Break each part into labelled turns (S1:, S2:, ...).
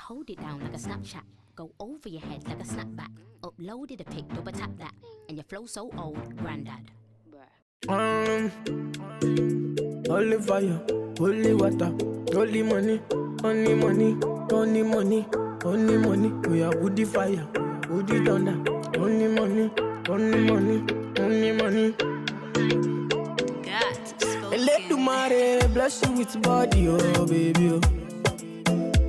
S1: hold it down like a Snapchat, go over your head like a snapback, uploaded a pic, double tap that, and your flow so old, granddad.
S2: Holy fire, holy water, holy money, only money, only money, only money. We are woody fire, woody thunder, only money, only money, only money.
S3: God,
S2: And let the mare bless you with body, oh baby, oh.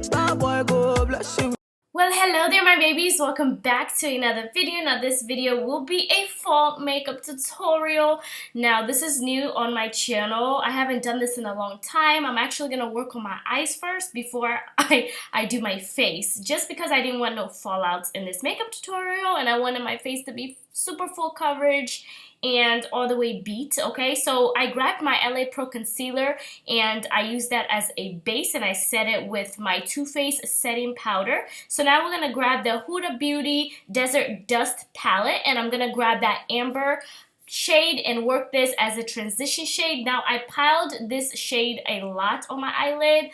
S2: Star boy go bless you.
S3: Well, hello there, my babies. Welcome back to another video. Now, this video will be a fall makeup tutorial. Now, this is new on my channel. I haven't done this in a long time. I'm actually going to work on my eyes first before I do my face, just because I didn't want no fallouts in this makeup tutorial, and I wanted my face to be super full coverage and all the way beat. Okay, so I grabbed my LA Pro concealer and I used that as a base, and I set it with my Too Faced setting powder. So now we're gonna grab the Huda Beauty Desert Dust palette, and I'm gonna grab that amber shade and work this as a transition shade. Now, I piled this shade a lot on my eyelid,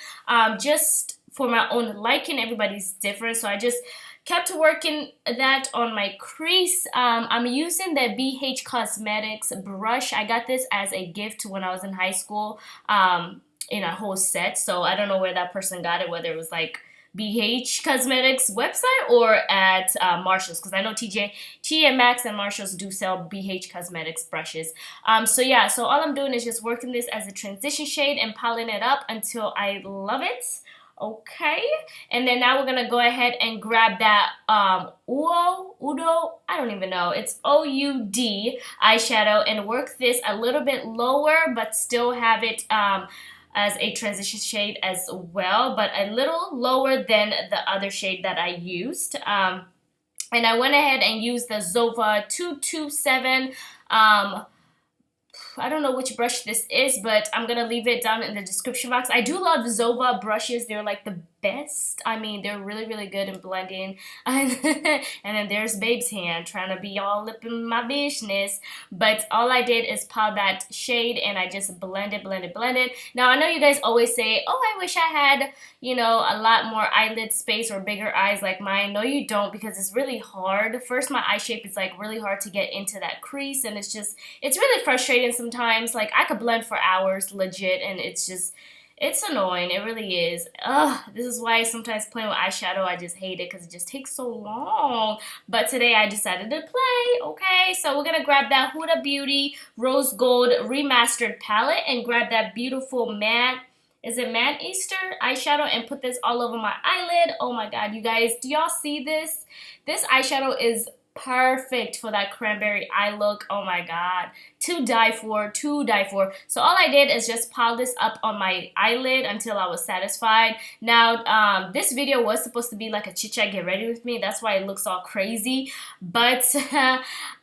S3: just for my own liking. Everybody's different, so I just kept working that on my crease. I'm using the BH Cosmetics brush. I got this as a gift when I was in high school, in a whole set. So I don't know where that person got it, whether it was like BH Cosmetics website or at Marshall's, because I know TJ Maxx and Marshall's do sell BH Cosmetics brushes. So yeah, so all I'm doing is just working this as a transition shade and piling it up until I love it. Okay, and then now we're gonna go ahead and grab that Udo, I don't even know, it's OUD eyeshadow, and work this a little bit lower, but still have it as a transition shade as well, but a little lower than the other shade that I used. And I went ahead and used the Zova 227. I don't know which brush this is, but I'm going to leave it down in the description box. I do love Zova brushes. They're like the best. I mean, they're really, really good in blending. And then there's Babe's hand trying to be all up in my business. But all I did is pile that shade and I just blended. Now, I know you guys always say, oh, I wish I had, you know, a lot more eyelid space or bigger eyes like mine. No, you don't, because it's really hard. First, my eye shape is like really hard to get into that crease, and it's really frustrating sometimes. Like, I could blend for hours legit, and it's annoying. It really is. Ugh, this is why sometimes playing with eyeshadow, I just hate it, because it just takes so long. But today I decided to play, okay? So we're going to grab that Huda Beauty Rose Gold Remastered palette and grab that beautiful matte, is it matte Easter eyeshadow, and put this all over my eyelid. Oh my god, you guys, do y'all see this? This eyeshadow is perfect for that cranberry eye look. Oh my god, to die for. So all I did is just pile this up on my eyelid until I was satisfied. Now, this video was supposed to be like a chit chat get ready with me. That's why it looks all crazy, but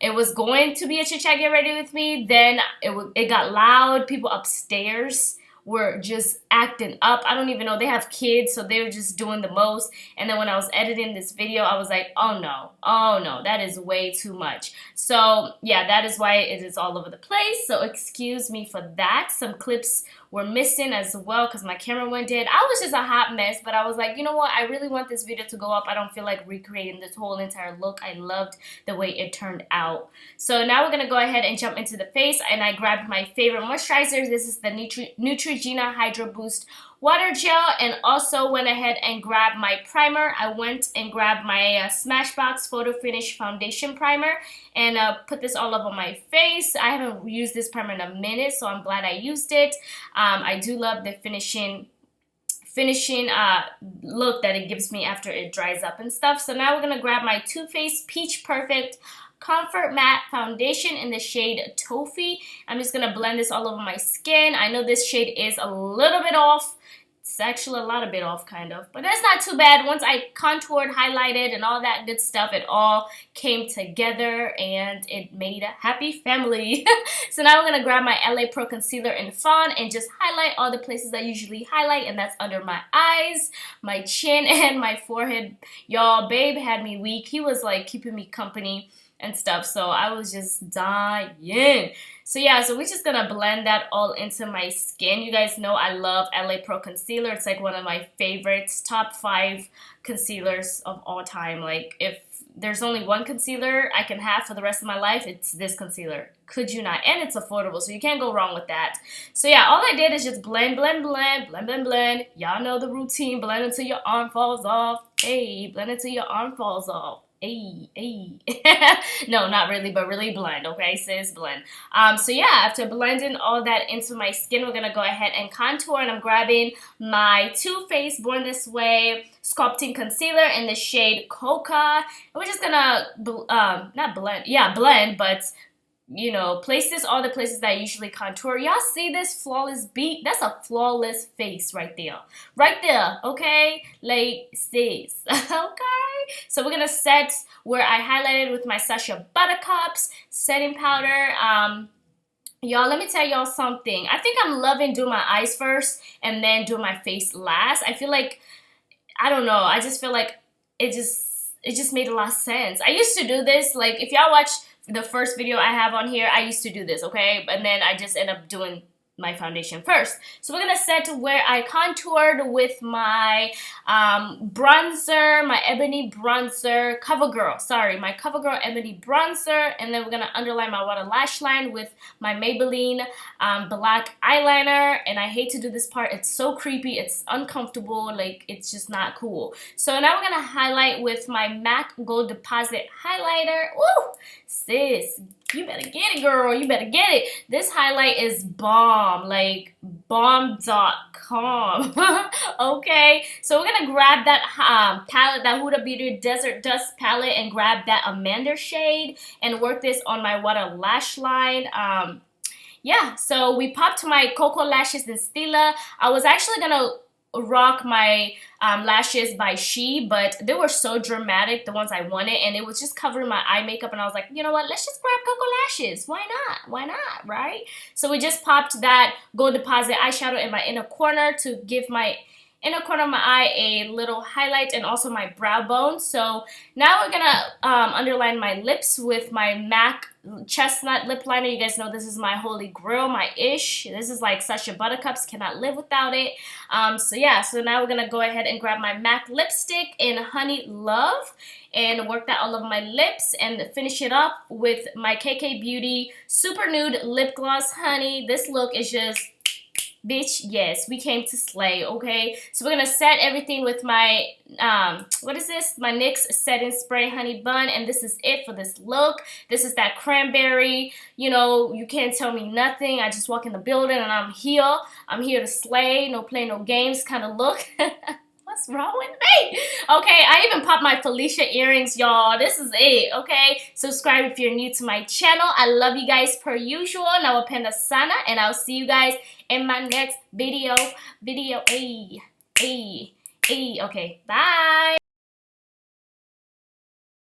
S3: it was going to be a chit chat get ready with me. Then it got loud. People upstairs were just acting up. I don't even know. They have kids, so they were just doing the most. And then when I was editing this video, I was like, oh no, that is way too much. So yeah, that is why it is all over the place. So excuse me for that. Some clips were missing as well because my camera went dead. I was just a hot mess, but I was like, you know what? I really want this video to go up. I don't feel like recreating this whole entire look. I loved the way it turned out. So now we're going to go ahead and jump into the face, and I grabbed my favorite moisturizer. This is the Neutrogena Hydro Boost Water Gel, and also went ahead and grabbed my primer. I went and grabbed my Smashbox Photo Finish Foundation Primer and put this all over my face. I haven't used this primer in a minute, so I'm glad I used it. I do love the finishing look that it gives me after it dries up and stuff. So now we're going to grab my Too Faced Peach Perfect Comfort Matte Foundation in the shade Toffee. I'm just going to blend this all over my skin. I know this shade is a little bit off. It's actually a lot of bit off, kind of, but that's not too bad. Once I contoured, highlighted, and all that good stuff, it all came together and it made a happy family. So now I'm going to grab my LA Pro Concealer in Fawn and just highlight all the places I usually highlight, and that's under my eyes, my chin, and my forehead. Y'all, Babe had me weak. He was like keeping me company and stuff. So I was just dying. So yeah, so we're just gonna blend that all into my skin. You guys know I love LA Pro Concealer. It's like one of my favorites, top 5 concealers of all time. Like if there's only one concealer I can have for the rest of my life, it's this concealer. Could you not? And it's affordable, so you can't go wrong with that. So yeah, all I did is just blend, blend, blend, blend, blend, blend. Y'all know the routine. Blend until your arm falls off. Hey, blend until your arm falls off. Hey, hey. No, not really, but really blend, okay, sis, blend. So yeah, after blending all that into my skin, we're gonna go ahead and contour, and I'm grabbing my Too Faced Born This Way Sculpting Concealer in the shade Coca. And we're just gonna, blend, but you know, place this all the places that I usually contour. Y'all see this flawless beat? That's a flawless face right there. Right there, okay? Like, sis, okay? So we're gonna set where I highlighted with my Sasha Buttercups setting powder. Y'all, let me tell y'all something. I think I'm loving doing my eyes first and then doing my face last. I feel like, I don't know, I just feel like it just made a lot of sense. I used to do this, like, if y'all watch the first video I have on here, I used to do this, okay? And then I just end up doing my foundation first. So we're gonna set where I contoured with my bronzer, my Ebony Bronzer, my CoverGirl Ebony Bronzer, and then we're gonna underline my water lash line with my Maybelline black eyeliner. And I hate to do this part, it's so creepy, it's uncomfortable, like it's just not cool. So now we're gonna highlight with my MAC Gold Deposit highlighter. Woo! Sis, you better get it, girl. You better get it. This highlight is bomb, like bomb.com. Okay, so we're gonna grab that palette, that Huda Beauty Desert Dust palette, and grab that Amanda shade and work this on my water lash line. Yeah, so we popped my Cocoa Lashes in Stila. I was actually gonna rock my lashes by She, but they were so dramatic, the ones I wanted, and it was just covering my eye makeup, and I was like, you know what, let's just grab Cocoa Lashes. Why not, right? So we just popped that Gold Deposit eyeshadow in my inner corner to give my inner corner of my eye a little highlight, and also my brow bone. So now we're gonna underline my lips with my MAC Chestnut lip liner. You guys know this is my holy grail, my ish. This is like Sasha Buttercups, cannot live without it. So yeah, so now we're gonna go ahead and grab my MAC lipstick in Honey Love and work that all over my lips, and finish it up with my KK Beauty Super Nude Lip Gloss. Honey, this look is just, bitch, yes, we came to slay, okay? So we're gonna set everything with my, what is this? My NYX Setting Spray Honey Bun, and this is it for this look. This is that cranberry, you know, you can't tell me nothing. I just walk in the building and I'm here. I'm here to slay, no play, no games kind of look. What's wrong with me? Okay, I even popped my Felicia earrings, y'all. This is it, okay? Subscribe if you're new to my channel. I love you guys per usual. Nawapenda sana, and I'll see you guys in my next video. Okay, bye.